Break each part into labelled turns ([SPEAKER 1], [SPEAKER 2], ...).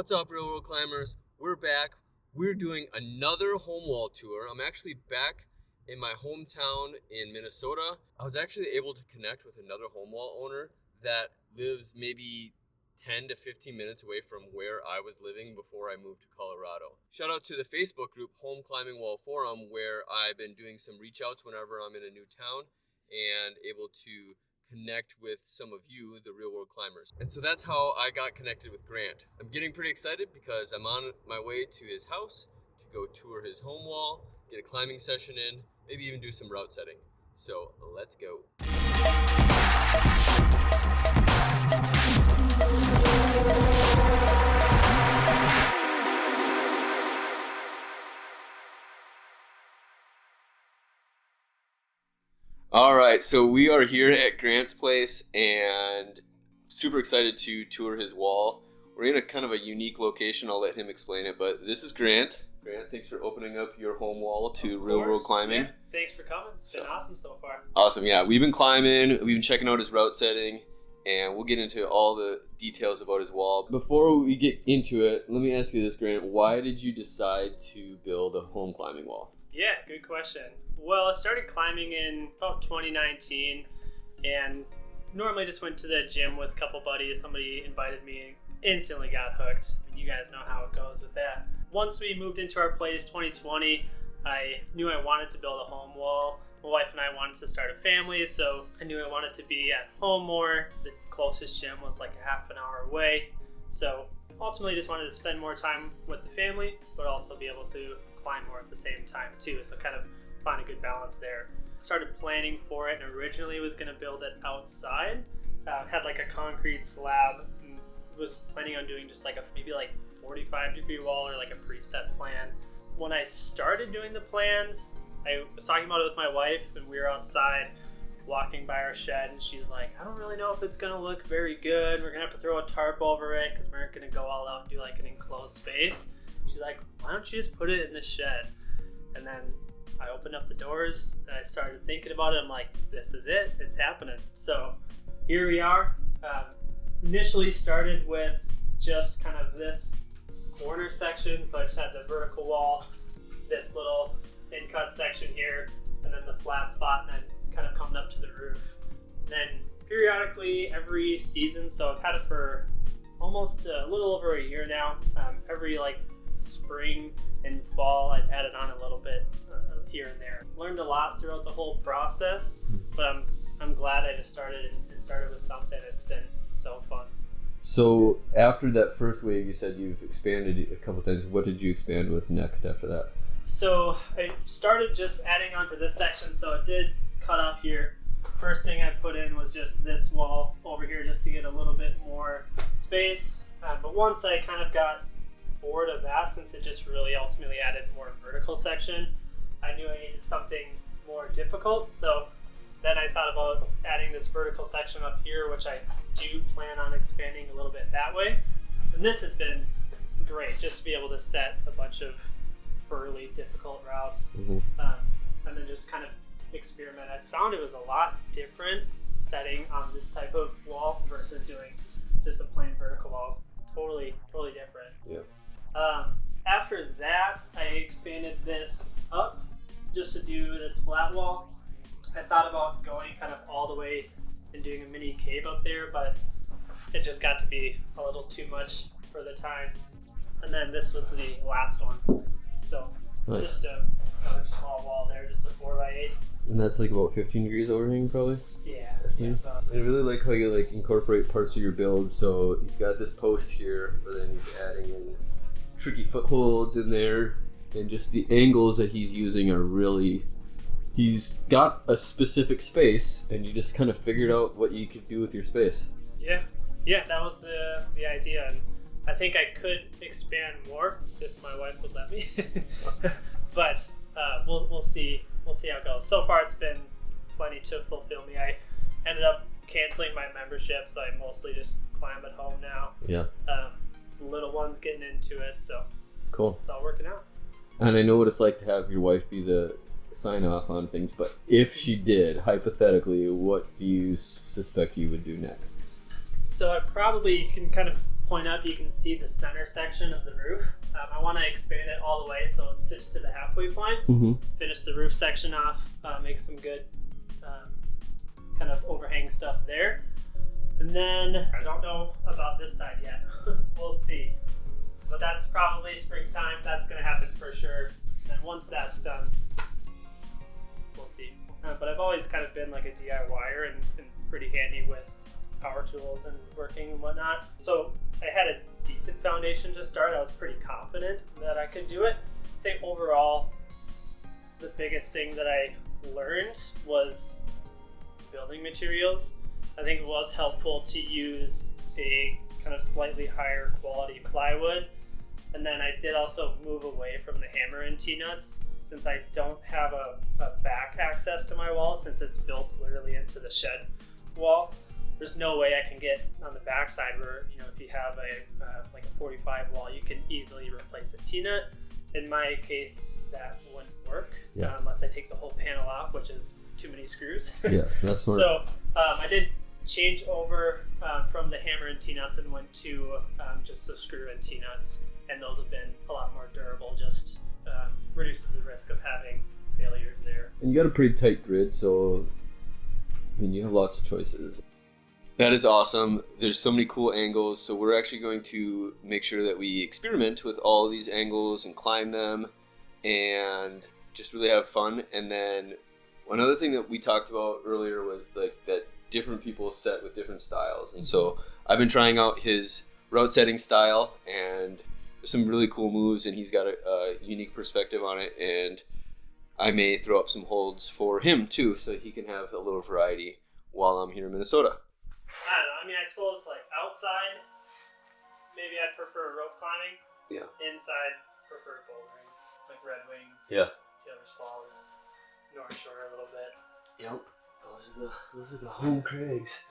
[SPEAKER 1] What's up, Real World Climbers? We're back. We're doing another home wall tour. I'm actually back in my hometown in Minnesota. I was actually able to connect with another home wall owner that lives maybe 10 to 15 minutes away from where I was living before I moved to Colorado. Shout out to the Facebook group Home Climbing Wall Forum, where I've been doing some reach outs whenever I'm in a new town and able to connect with some of you, the real world climbers. And so that's how I got connected with Grant. I'm getting pretty excited because I'm on my way to his house to go tour his home wall, get a climbing session in, maybe even do some route setting. So let's go. All right, so we are here at Grant's place and super excited to tour his wall. We're in a kind of a unique location. I'll let him explain it, but this is Grant. Grant, thanks for opening up your home wall to Real World Climbing.
[SPEAKER 2] Yeah, thanks for coming. It's been awesome so far.
[SPEAKER 1] Awesome, yeah. We've been climbing, we've been checking out his route setting, and we'll get into all the details about his wall. Before we get into it, let me ask you this, Grant. Why did you decide to build a home climbing wall?
[SPEAKER 2] Yeah, good question. Well, I started climbing in about 2019 and normally just went to the gym with a couple buddies. Somebody invited me and instantly got hooked. I mean, you guys know how it goes with that. Once we moved into our place 2020, I knew I wanted to build a home wall. My wife and I wanted to start a family, so I knew I wanted to be at home more. The closest gym was like a half an hour away. So ultimately just wanted to spend more time with the family, but also be able to climb more at the same time too. So kind of find a good balance there. Started planning for it and originally was going to build it outside. Had like a concrete slab and was planning on doing just like maybe 45-degree wall or like a preset plan. When I started doing the plans, I was talking about it with my wife and we were outside walking by our shed and she's like, I don't really know if it's going to look very good. We're going to have to throw a tarp over it because we aren't going to go all out and do like an enclosed space. She's like, why don't you just put it in the shed? And then I opened up the doors and I started thinking about it. I'm like, this is it. It's happening. So here we are. Initially started with just kind of this corner section. So I just had the vertical wall, this little in-cut section here, and then the flat spot, and then kind of coming up to the roof. And then periodically every season, so I've had it for almost a little over a year now. Every spring and fall, I've had it on a little bit here and there. Learned a lot throughout the whole process, but I'm glad I just started with something. It's been so fun.
[SPEAKER 1] So after that first wave, you said you've expanded a couple times. What did you expand with next after that?
[SPEAKER 2] So I started just adding onto this section, so it did cut off here. First thing I put in was just this wall over here just to get a little bit more space. But once I kind of got bored of that, since it just really ultimately added more vertical section, I knew I needed something more difficult. So then I thought about adding this vertical section up here, which I do plan on expanding a little bit that way. And this has been great, just to be able to set a bunch of burly, difficult routes, and then just kind of experiment. I found it was a lot different setting on this type of wall versus doing just a plain vertical wall. Totally different.
[SPEAKER 1] Yeah.
[SPEAKER 2] After that, I expanded this up just to do this flat wall. I thought about going kind of all the way and doing a mini cave up there, but it just got to be a little too much for the time. And then this was the last one. So nice. Just another small wall there, just a 4x8.
[SPEAKER 1] And that's about 15 degrees overhang, probably?
[SPEAKER 2] Yeah.
[SPEAKER 1] I really like how you incorporate parts of your build. So he's got this post here, but then he's adding in tricky footholds in there, and just the angles that he's using are really, he's got a specific space and you just kind of figured out what you could do with your space.
[SPEAKER 2] Yeah, that was the idea, and I think I could expand more if my wife would let me. But we'll see how it goes. So far it's been plenty to fulfill me. I ended up canceling my membership, so I mostly just climb at home now.
[SPEAKER 1] Yeah.
[SPEAKER 2] Little one's getting into it, so
[SPEAKER 1] cool.
[SPEAKER 2] It's all working out.
[SPEAKER 1] And I know what it's like to have your wife be the sign off on things, but if she did, hypothetically, what do you suspect you would do next?
[SPEAKER 2] So I probably can kind of point up, you can see the center section of the roof. I want to expand it all the way, so just to the halfway point. Finish the roof section off, make some good kind of overhang stuff there. And then I don't know about this side yet. We'll see. But that's probably springtime. That's going to happen for sure. And once that's done, we'll see. But I've always kind of been like a DIYer and been pretty handy with power tools and working and whatnot. So I had a decent foundation to start. I was pretty confident that I could do it. I'd say overall, the biggest thing that I learned was building materials. I think it was helpful to use a kind of slightly higher quality plywood. And then I did also move away from the hammer and T-nuts since I don't have a back access to my wall, since it's built literally into the shed wall. There's no way I can get on the back side where, you know, if you have like a 45 wall, you can easily replace a T-nut. In my case, that wouldn't work unless I take the whole panel off, which is too many screws.
[SPEAKER 3] Yeah, that's smart.
[SPEAKER 2] So I did change over from the hammer and T-nuts and went to just the screw and T-nuts, and those have been a lot more durable, just reduces the risk of having failures there.
[SPEAKER 3] And you got a pretty tight grid, so I mean, you have lots of choices.
[SPEAKER 1] That is awesome. There's so many cool angles, so we're actually going to make sure that we experiment with all of these angles and climb them and just really have fun. And then one other thing that we talked about earlier was like that different people set with different styles. And so I've been trying out his route setting style, and there's some really cool moves, and he's got a unique perspective on it. And I may throw up some holds for him too, so he can have a little variety while I'm here in Minnesota.
[SPEAKER 2] I don't know. I mean, I suppose like outside, maybe I'd prefer rope climbing.
[SPEAKER 1] Yeah.
[SPEAKER 2] Inside, prefer bouldering, like Red Wing.
[SPEAKER 1] Yeah.
[SPEAKER 2] Taylor's Falls, North Shore a little bit.
[SPEAKER 1] Yep. Those are the home crags.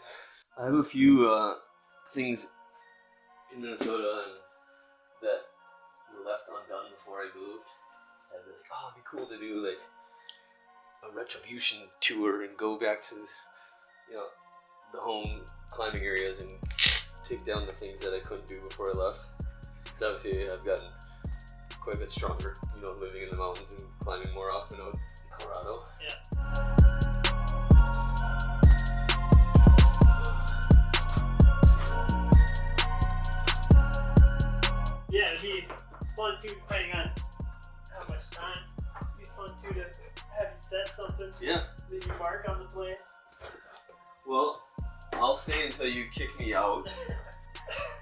[SPEAKER 1] I have a few things in Minnesota that were left undone before I moved. I'd be like, oh, it'd be cool to do like a retribution tour and go back to, you know, the home climbing areas and take down the things that I couldn't do before I left. Because obviously I've gotten quite a bit stronger, you know, living in the mountains and climbing more often out in Colorado.
[SPEAKER 2] Yeah. Yeah, it'd be fun too, depending on how much time. It'd be fun too to have you set something to leave your mark on the place.
[SPEAKER 1] Well, I'll stay until you kick me out.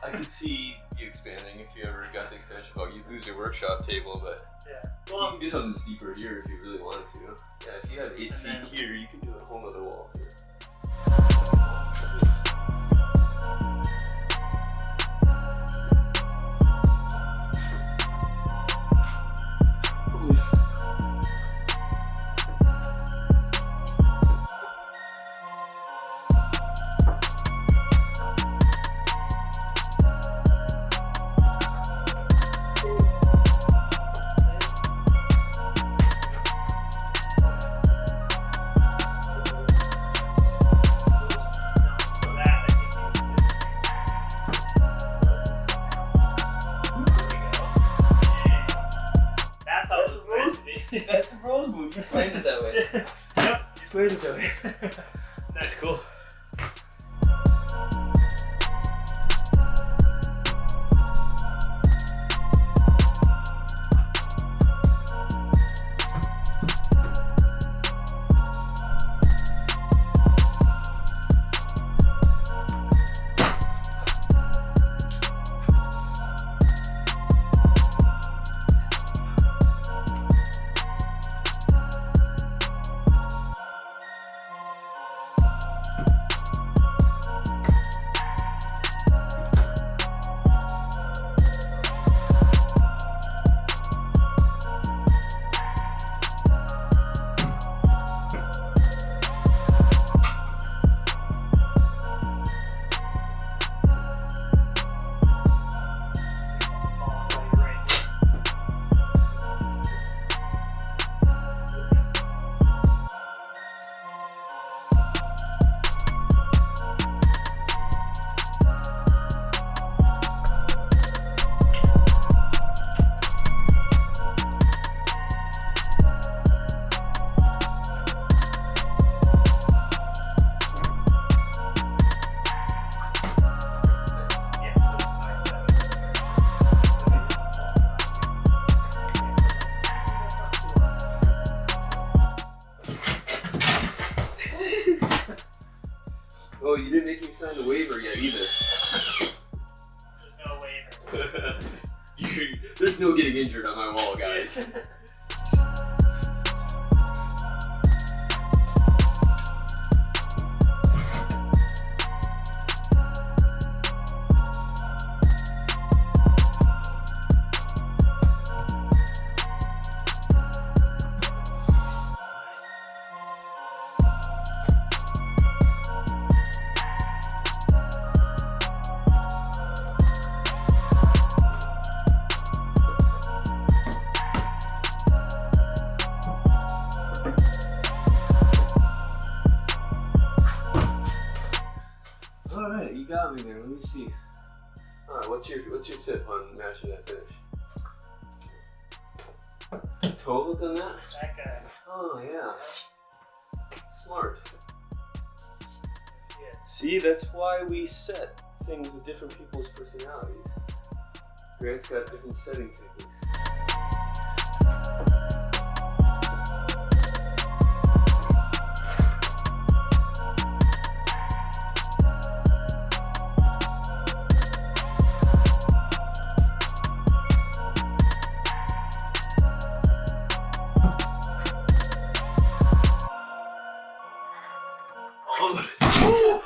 [SPEAKER 1] I could see you expanding if you ever got the expansion box. You'd lose your workshop table, but
[SPEAKER 2] well,
[SPEAKER 1] you can do something steeper here if you really wanted to. Yeah, if you had 8 feet here, you could do a whole other wall here. That's the Rose move. You planned it that way.
[SPEAKER 2] Yep.
[SPEAKER 1] You planned it that way.
[SPEAKER 2] That's cool.
[SPEAKER 1] signed a waiver yet either.
[SPEAKER 2] There's no waiver.
[SPEAKER 1] There's no getting injured on my wall, guys. All right, you got me there. Let me see. All right, what's your tip on matching that finish? Toe hook on that?
[SPEAKER 2] That guy.
[SPEAKER 1] Oh yeah. Smart.
[SPEAKER 2] Yeah.
[SPEAKER 1] See, that's why we set things with different people's personalities. Grant's got different setting techniques.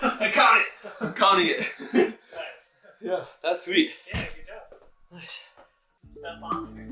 [SPEAKER 1] I caught it! I'm counting it.
[SPEAKER 2] Nice.
[SPEAKER 1] Yeah, that's sweet.
[SPEAKER 2] Yeah, good job.
[SPEAKER 1] Nice.
[SPEAKER 2] Some stuff on there.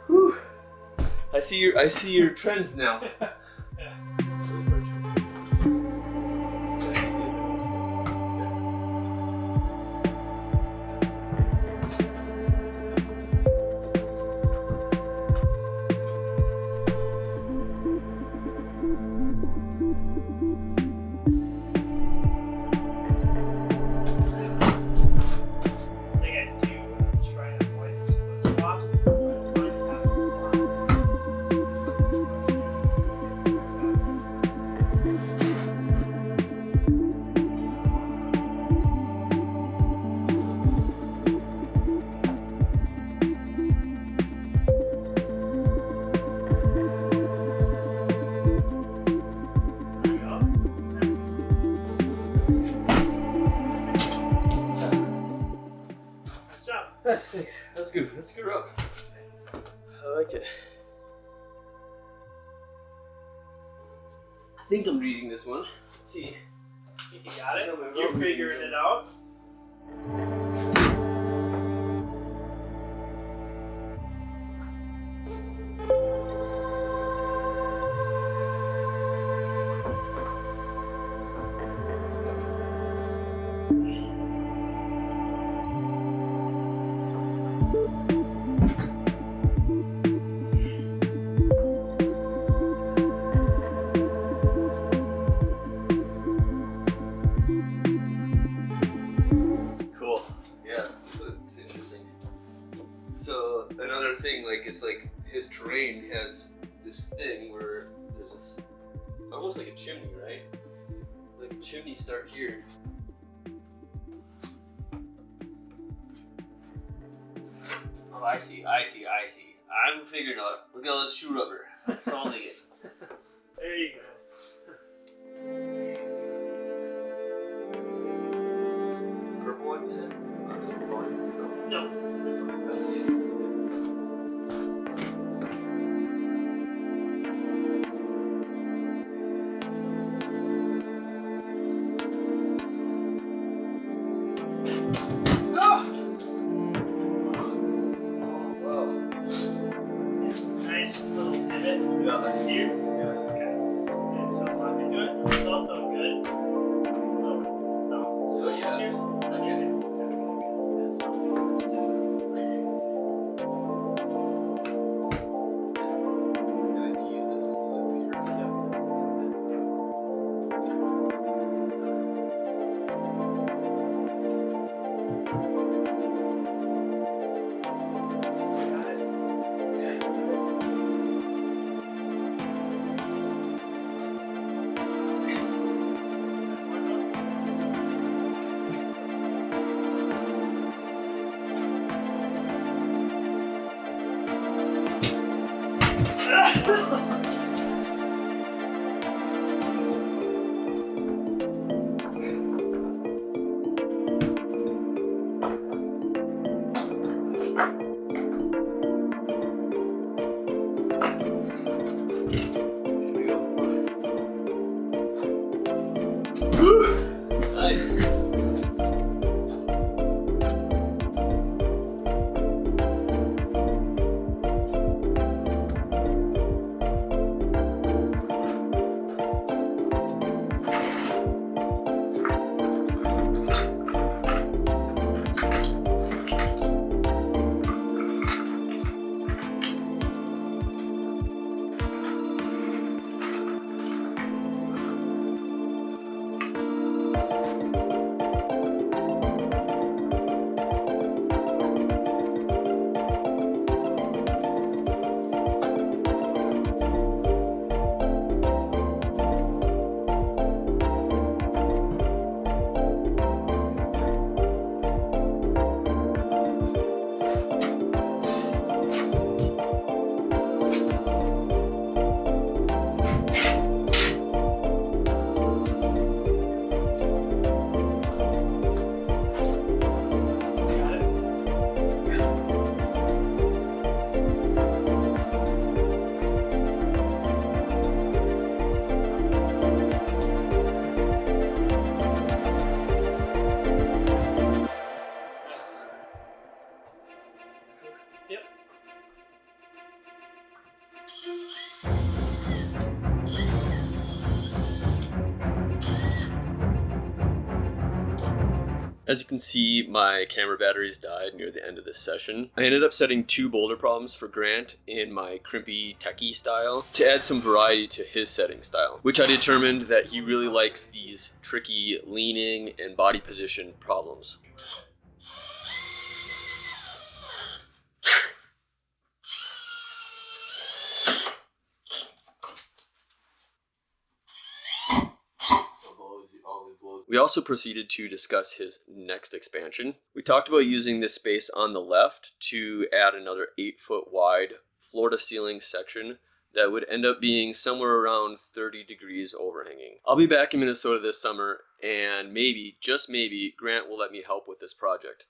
[SPEAKER 1] Whew. I see your trends now. Nice, thanks. That's good. That's a good rope. I like it. I think I'm reading this one. Let's see.
[SPEAKER 2] You got it? You're figuring it out?
[SPEAKER 1] Cool. Yeah, so it's interesting. So another thing, like, is like his terrain has this thing where there's this, almost like a chimney, right? Like a chimney start here. Oh, I see. I'm figuring out. Look at all this shoe rubber. That's all they get.
[SPEAKER 2] There you go.
[SPEAKER 1] Purple one, you said?
[SPEAKER 2] No, this one.
[SPEAKER 1] That's it.
[SPEAKER 2] Nice little divot here. Okay. And so lock into it. It's also good.
[SPEAKER 1] So yeah.
[SPEAKER 2] Here.
[SPEAKER 1] Okay. Nice.
[SPEAKER 2] Yep.
[SPEAKER 1] As you can see, my camera batteries died near the end of this session. I ended up setting 2 boulder problems for Grant in my crimpy techie style to add some variety to his setting style, which I determined that he really likes these tricky leaning and body position problems. We also proceeded to discuss his next expansion. We talked about using this space on the left to add another 8-foot wide floor-to-ceiling section that would end up being somewhere around 30 degrees overhanging. I'll be back in Minnesota this summer, and maybe, just maybe, Grant will let me help with this project.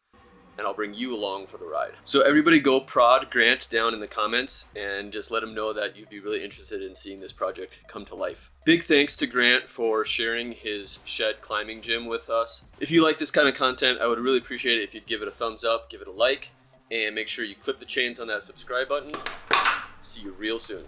[SPEAKER 1] And I'll bring you along for the ride. So everybody go prod Grant down in the comments and just let him know that you'd be really interested in seeing this project come to life. Big thanks to Grant for sharing his shed climbing gym with us. If you like this kind of content, I would really appreciate it if you'd give it a thumbs up, give it a like, and make sure you clip the chains on that subscribe button. See you real soon.